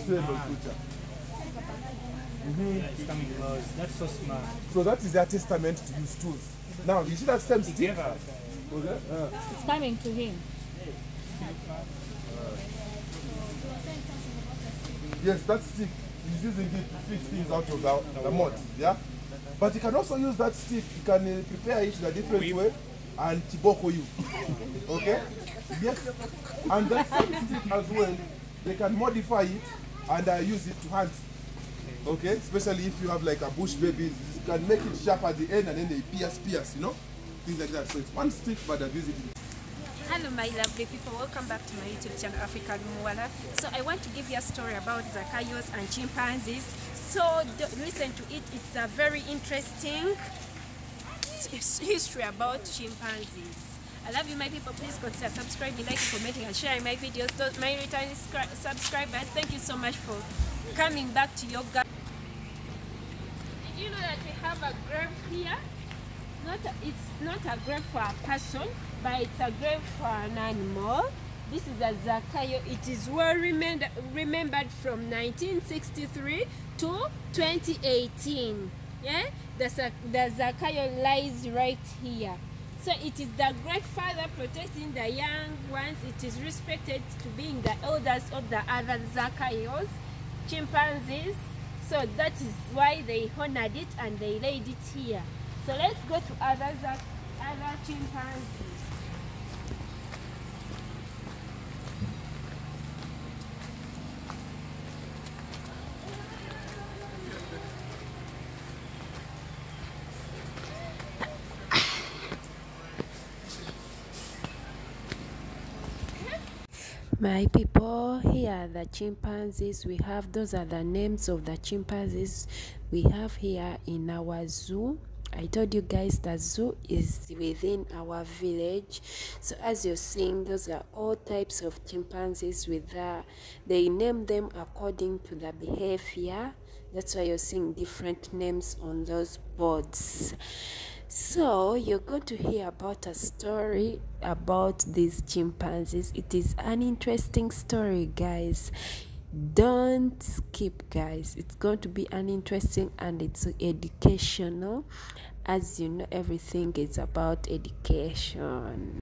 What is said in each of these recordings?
terrible creature. It's coming close. That's so smart. So that is their testament to use tools. Now, you see that same stick? Together. Okay? It's coming to him. Yes, that stick, he's using it to fish things out of the mud, yeah? But you can also use that stick, you can prepare it in a different way and chiboko you, okay? Yes, and that same stick as well, they can modify it and use it to hunt, okay? Especially if you have like a bush baby, you can make it sharp at the end and then they pierce, you know? Things like that. So it's one stick, but they've used it. Hello my lovely people, welcome back to my YouTube channel Africa Lumuwala. So I want to give you a story about Zakayos and chimpanzees. So listen to it, it's a very interesting history about chimpanzees. I love you my people, please consider subscribing, liking, commenting and sharing my videos. My returning subscribers, thank you so much for coming back to your garden. Did you know that we have a grave here? It's not a grave for a person, but it's a grave for an animal. This is a Zakayo. It is well remembered from 1963 to 2018. Yeah, the Zakayo lies right here. So it is the great father protecting the young ones. It is respected to being the elders of the other Zakayos, chimpanzees. So that is why they honored it and they laid it here. So let's go to other chimpanzees. My people, here are the chimpanzees we have. Those are the names of the chimpanzees we have here in our zoo. I told you guys the zoo is within our village. So as you're seeing, those are all types of chimpanzees with they name them according to the behavior. That's why you're seeing different names on those boards. So you're going to hear about a story about these chimpanzees. It is an interesting story, guys. Don't skip, guys. It's going to be an interesting and it's educational. As you know, everything is about education.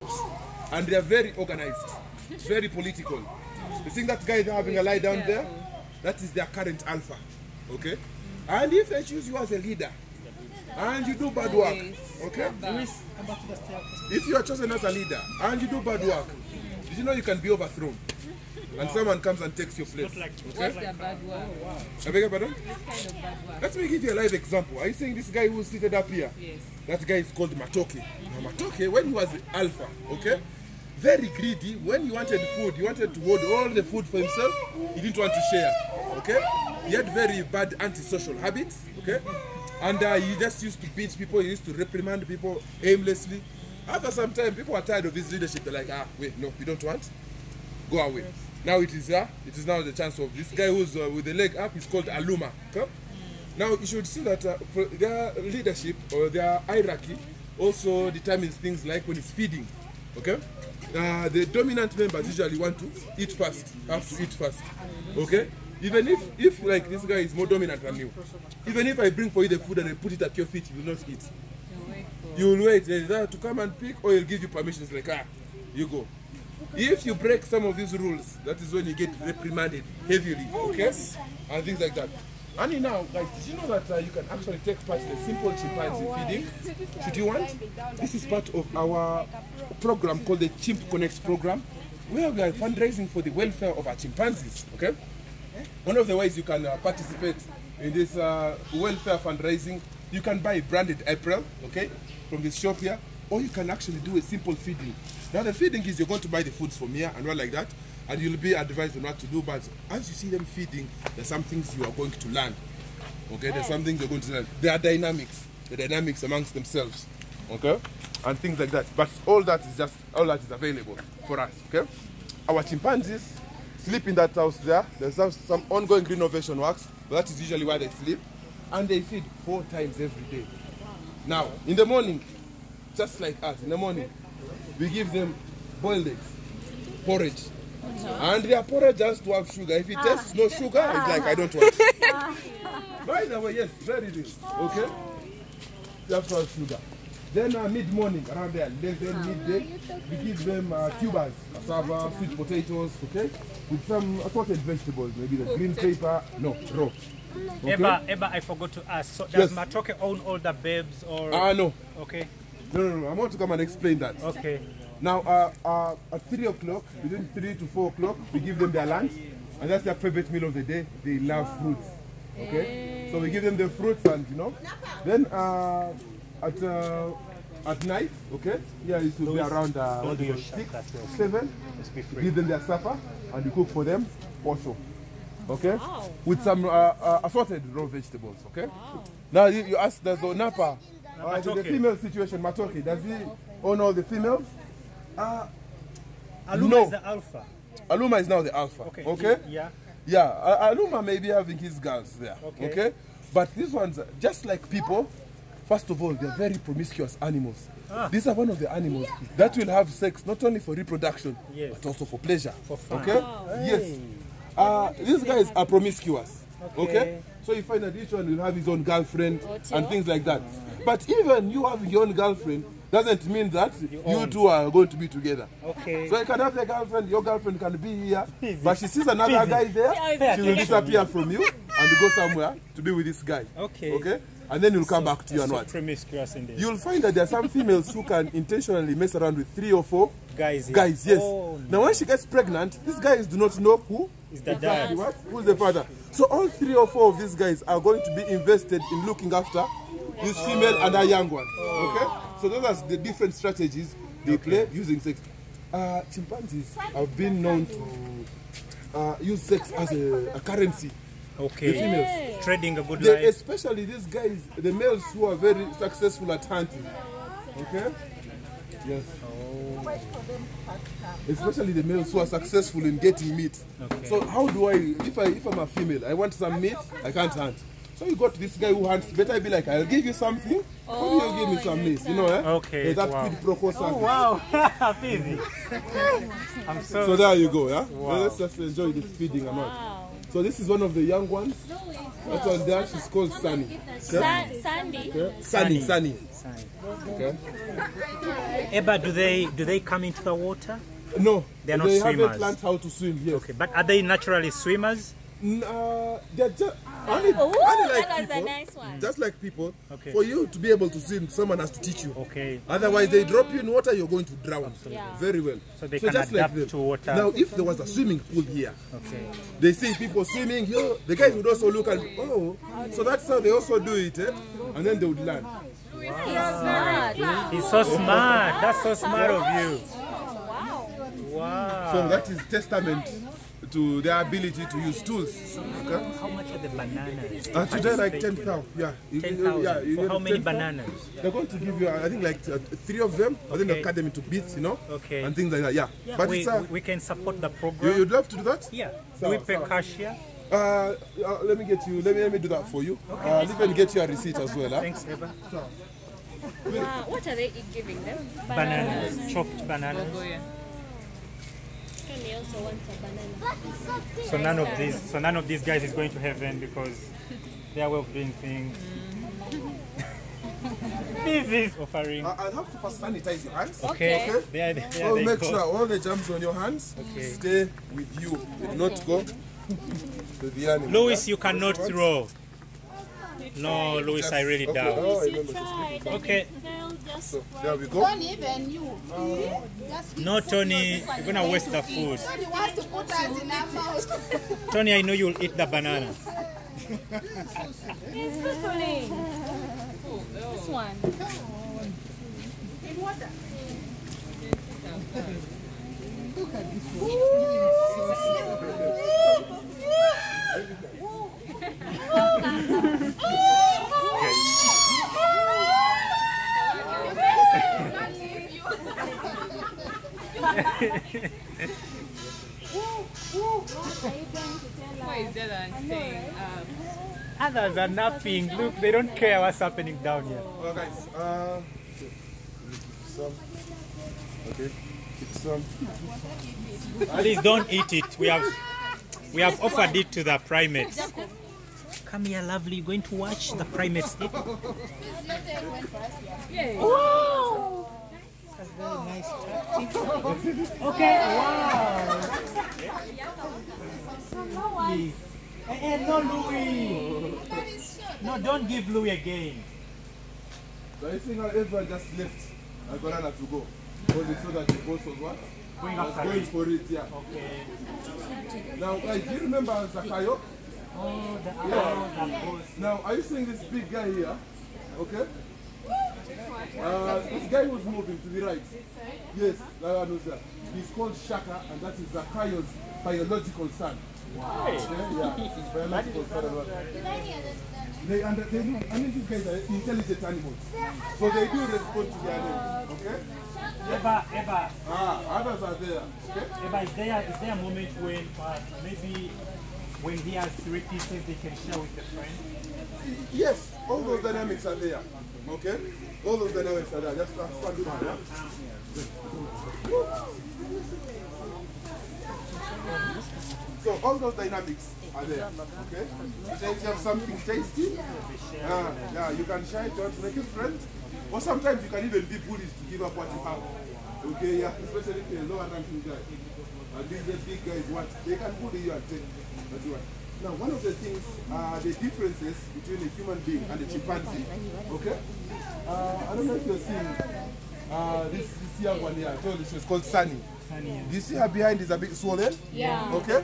And they are very organized, very political. You think that guy having a lie down there? That is their current alpha, okay? And if they choose you as a leader, and you do bad work, okay? If you are chosen as a leader and you do bad work, did you know you can be overthrown? And someone comes and takes your place. Okay? What's the bad word? I beg your pardon? What kind of bad word? Let me give you a live example. Are you saying this guy who's seated up here? Yes. That guy is called Matoke. Now Matoke, when he was alpha, okay? Very greedy. When he wanted food, he wanted to hold all the food for himself. He didn't want to share, okay? He had very bad antisocial habits, okay? And he just used to beat people. He used to reprimand people aimlessly. After some time, people are tired of his leadership. They're like, wait, no, we don't want. Go away. Now it is now the chance of this guy who's with the leg up. He's called Aluma. Okay? Now you should see that for their leadership or their hierarchy also determines things like when it's feeding. Okay, the dominant members usually want to eat first, have to eat first. Okay, even if like this guy is more dominant than you, even if I bring for you the food and I put it at your feet, you will not eat. You will wait either to come and pick or he'll give you permissions like you go. If you break some of these rules, that is when you get reprimanded heavily, okay? And things like that. And now, guys, did you know that you can actually take part in a simple chimpanzee feeding? Should you want? This is part of our program called the Chimp Connect program, where we are fundraising for the welfare of our chimpanzees, okay? One of the ways you can participate in this welfare fundraising, you can buy branded apparel, okay, from this shop here, or you can actually do a simple feeding. Now the feeding is you're going to buy the foods from here and all like that, and you'll be advised on what to do. But as you see them feeding, there's some things you are going to learn. Okay, there's some things you're going to learn. There are dynamics, the dynamics amongst themselves, okay, and things like that. But all that is available for us. Okay, our chimpanzees sleep in that house there. There's some ongoing renovation works, but that is usually where they sleep, and they feed 4 times every day. Now in the morning, just like us, in the morning, we give them boiled eggs, porridge, And their porridge has to have sugar. If it tastes no sugar, it's like I don't want it. By the way, yes, very real. Okay? You have to have sugar. Then mid-morning, around there, then midday, we give them tubers, cassava, sweet potatoes, okay? With some assorted vegetables, maybe the green paper, no, raw. Okay? Eba, I forgot to ask. So does Matoke own all the babes or? No. Okay. No. I want to come and explain that. Okay. Now, at 3 o'clock, between 3 to 4 o'clock, we give them their lunch, and that's their favorite meal of the day. They love fruits. Okay? So we give them the fruits, and then at night, okay? Yeah, it will be around 6, 7. Give them their supper, and we cook for them also. Okay? With some assorted raw vegetables. Okay? Now you ask, does the Napa, the female situation, Matoke, does he own all the females? Aluma no. is the alpha. Aluma is now the alpha. Okay? Yeah, Aluma may be having his girls there. Okay? But these ones, just like people, first of all, they're very promiscuous animals. These are one of the animals that will have sex not only for reproduction, but also for pleasure. For fun. Okay? Yes. These guys are promiscuous. Okay? So you find that each one will have his own girlfriend and things like that. But even you having your own girlfriend doesn't mean that you two are going to be together. Okay. So you can have a girlfriend, your girlfriend can be here, but she sees another guy there, she will disappear from you and go somewhere to be with this guy. Okay. Okay? And then you'll come back to you and what? Promiscuous indeed. You'll find that there are some females who can intentionally mess around with 3 or 4 guys. Yes. Now when she gets pregnant, these guys do not know who is the dad. Who's the father? So all 3 or 4 of these guys are going to be invested in looking after this female and a young one. Okay? So those are the different strategies they play using sex. Chimpanzees have been known to use sex as a currency. Okay. The females. Trading a good life. Especially these guys, the males who are very successful at hunting. Okay? Yes. Especially the males who are successful in getting meat. Okay. So how do if I'm a female, I want some meat, I can't hunt. So you got this guy who hunts, better be like, I'll give you something, or you give me some meat, you know, eh? Okay. That quid pro quo something. Oh, wow. Easy. I'm so there you go, yeah? Wow. Let's just enjoy this feeding and all. So this is one of the young ones. That one there, she's called Sunny. Sandy? Okay. Sunny. Okay. Eba, do they come into the water? No. They're not swimmers. They haven't learned how to swim, yes. Okay, but are they naturally swimmers? They're just only like that was people, a nice one. just like people. Okay. For you to be able to swim, someone has to teach you. Okay. Otherwise, they drop you in water, you're going to drown. Very well. So they can just adapt like to water. Now, if there was a swimming pool here, they see people swimming here, the guys would also look and so that's how they also do it, and then they would learn. Wow. He's so smart. That's so smart of you. Wow. So that is testament to their ability to use tools. Okay? How much are the bananas? Today, like 10,000. Yeah. 10,000. For how many bananas? They're going to give you, I think, like 3 of them, and then they'll cut them into bits, and things like that. Yeah. But we can support the program. You'd love to do that? Yeah. Do we pay cash here? Let me get you. Let me do that for you. Even get you a receipt as well. Thanks, Eva. What are they giving them? Bananas. Chopped bananas. Tony also wants a banana. So none of these guys is going to heaven because their way of doing things. This is offering. I'll have to first sanitize your hands. Okay. There so make sure all the germs on your hands stay with you. It not go to the animal. Louis, you cannot throw. No, Louis, I really doubt. Okay. So there we go. Don't even you. No, Tony, you're gonna waste the food. Tony wants to put us in our mouth. Tony, I know you'll eat the banana. It's fulfilling. This one. In water. Look at this Why is that staying up? Others are napping. Look, they don't care what's happening down here. Well, guys, okay. It's Please don't eat it. We have offered it to the primates. Come here, lovely. You're going to watch the primates eat. Wow! That's very nice. Okay. Wow. Lovely. No, Louis. No, don't give Louis again. So I think everyone just left and banana to go. Because they saw that the boss was what? Going Was after going it. for it, yeah. Okay. Now, do you remember Zakayo? Oh, the boss. Now, are you seeing this big guy here? Okay? This guy was moving to the right. Yes, that one was there. He's called Shaka, and that is Zakayo's biological son. Wow. Okay? Yeah, it's his biological son as well. They know, these guys are intelligent animals. So they do respond to their name. Okay? Eba. Others are there. Okay? Eba, is there a moment when maybe when he has 3 pieces they can share with the friend? Yes, all those dynamics are there. Okay? All those dynamics are there. Just stand it down, yeah? So all those dynamics are there. Okay? So if you have something tasty, yeah, you can share it, you want to make a friend. Or sometimes you can even be bullied to give up what you have. Okay, yeah, especially if you're a lower ranking guy. And these big guys, what? They can bully you and take what you want. Now, one of the things, the differences between a human being and a chimpanzee, okay? I don't know if you're seeing this young one here. I told you she was called Sunny. Do you see her behind is a bit swollen? Yeah. Okay?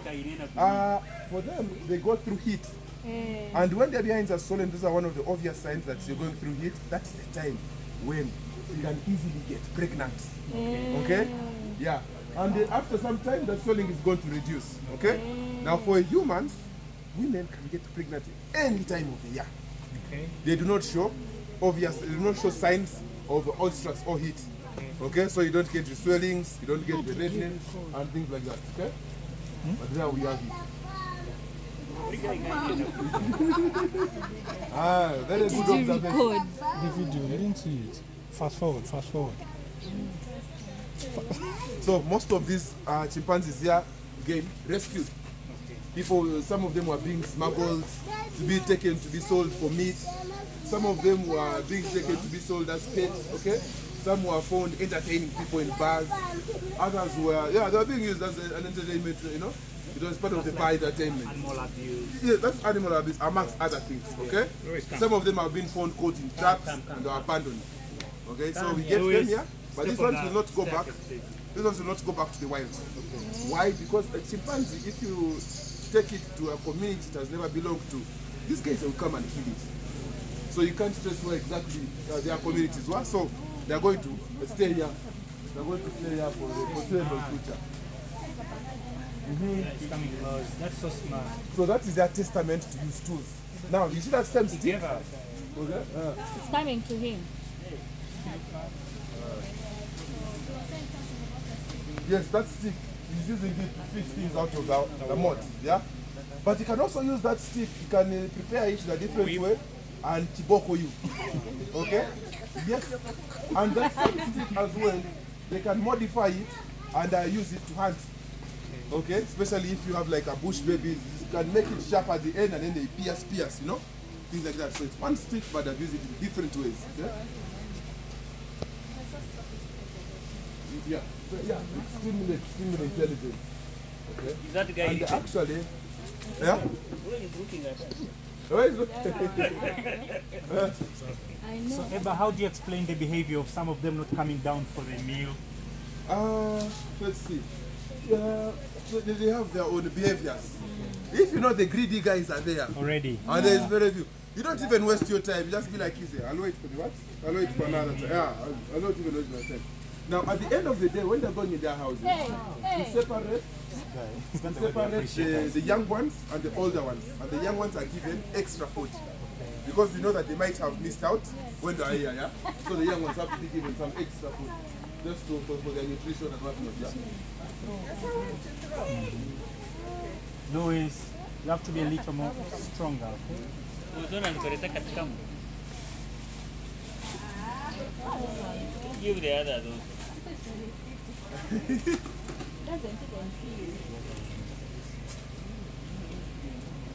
For them, they go through heat. And when their behinds are swollen, those are one of the obvious signs that you're going through heat. That's the time when you can easily get pregnant. Okay? Yeah. And then after some time, the swelling is going to reduce. Okay? Now, for humans, women can get pregnant any time of the year. Okay. They do not show signs of ulcers or heat. Okay, so you don't get the swellings, you don't get the redness and things like that. Okay, but there we have it. Very good observation. The video, I didn't see it. Fast forward. So most of these chimpanzees here, again, rescued. People, some of them were being smuggled to be taken to be sold for meat. Some of them were being taken to be sold as pets. Okay. Some were found entertaining people in bars. Others were, they were being used as an entertainment, you know. It was part of the bar entertainment. Animal abuse. Yeah, that's animal abuse, amongst other things, okay? Some of them have been found caught in traps and are abandoned. Okay, so we get them here, but these ones will not go back. These ones will not go back to the wild. Why? Because a chimpanzee, if you take it to a community it has never belonged to, these guys will come and kill it. So you can't trace where exactly their communities were. So they are going to stay here. They are going to stay here for the foreseeable future. It's coming close. That's so smart. So that is their testament to use tools. Now you see that same stick? Together. Okay? It's coming to him. Yes, that stick is using it to fish things out of the mud. Yeah? But you can also use that stick, you can prepare it in a different way and chiboko you. Okay? Yes. And that same stick as well, they can modify it and use it to hunt. Okay? Especially if you have like a bush baby, you can make it sharp at the end and then they pierce, you know? Things like that. So it's one stick, but they've used it in different ways. Okay? Yeah. So, yeah, extremely intelligent. Okay? Is that the guy? And actually, yeah? Where is looking at? Where is looking? I know. So, Eba, how do you explain the behavior of some of them not coming down for the meal? Let's see. Yeah, so they have their own behaviors. If you know the greedy guys are there Already. and there is very few, you don't even waste your time. You just be like, easy. I'll wait for the what? I'll wait for another time. Yeah, I'll not even waste my time. Now, at the end of the day, when they're going in their houses, we separate the young ones and the older ones. And the young ones are given extra food. Because you know that they might have missed out when they're here, yeah? So the young ones have to be given some extra food. Just for their nutrition and whatnot, yeah? Louis, you have to be a little more stronger. Give the other those.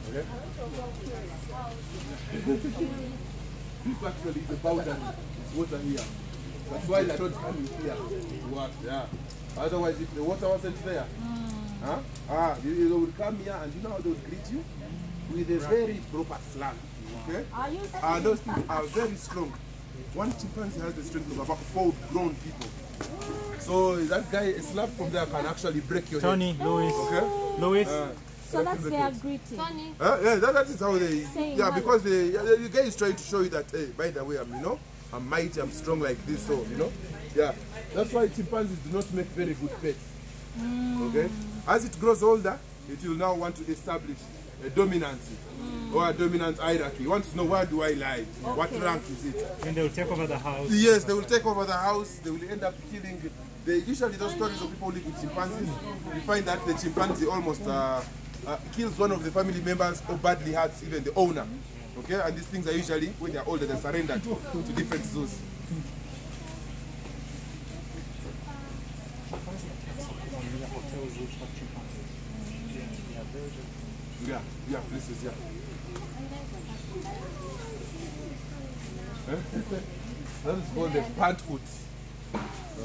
Okay. This actually is the boundary. It's water here. That's why I don't come in here to work. Yeah. Otherwise, if the water wasn't there, they would come here, and you know how they would greet you? With a very proper slang. Okay? Those people are very strong. One chimpanzee has the strength of about 4 grown people. So that guy, a slap from there can actually break your Tony, head. Louis. Okay? Louis. So that's their greeting. Tony. Yeah, that is how they. Saying Yeah, hello. because the guy is trying to show you that, hey, by the way, I'm mighty, I'm strong like this, so yeah. That's why chimpanzees do not make very good pets. Okay? As it grows older, it will now want to establish a dominance or a dominant hierarchy. It wants to know, where do I lie? What rank is it? And they will take over the house. Yes, they will take over the house. They will end up killing. Usually those stories of people live with chimpanzees, you find that the chimpanzee almost kills one of the family members or badly hurts even the owner. Okay, and these things are usually, when they're older, they're surrendered to different zoos. Yeah, places, yeah. That is called the panthood.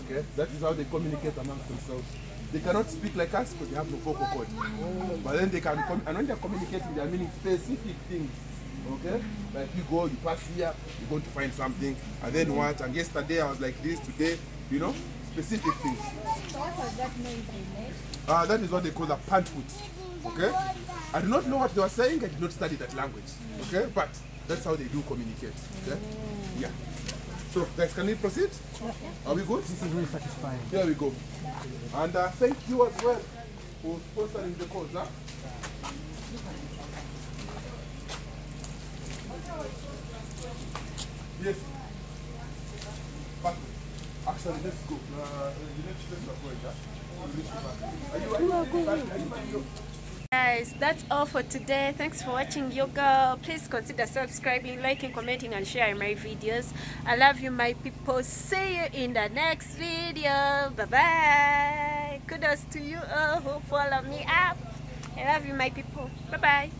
Okay, that is how they communicate amongst themselves. They cannot speak like us because they have no vocal cord. But then they can, and when they're communicating, they're meaning specific things. Okay, like you go, you pass here, you're going to find something, and then what? And yesterday I was like this, today, specific things. So what was that noise they made? That is what they call the panthood. Okay, I do not know what they were saying. I did not study that language. Okay, but that's how they do communicate. Okay, yeah. So guys, can we proceed? Are we good? This is really satisfying. Here we go. And thank you as well for sponsoring the course. Huh? Yes. But actually, let's go. The next place we're going. Are you? Guys, that's all for today. Thanks for watching yoga. Please consider subscribing, liking, commenting, and sharing my videos. I love you, my people. See you in the next video. Bye bye. Kudos to you all who follow me up. I love you, my people. Bye bye.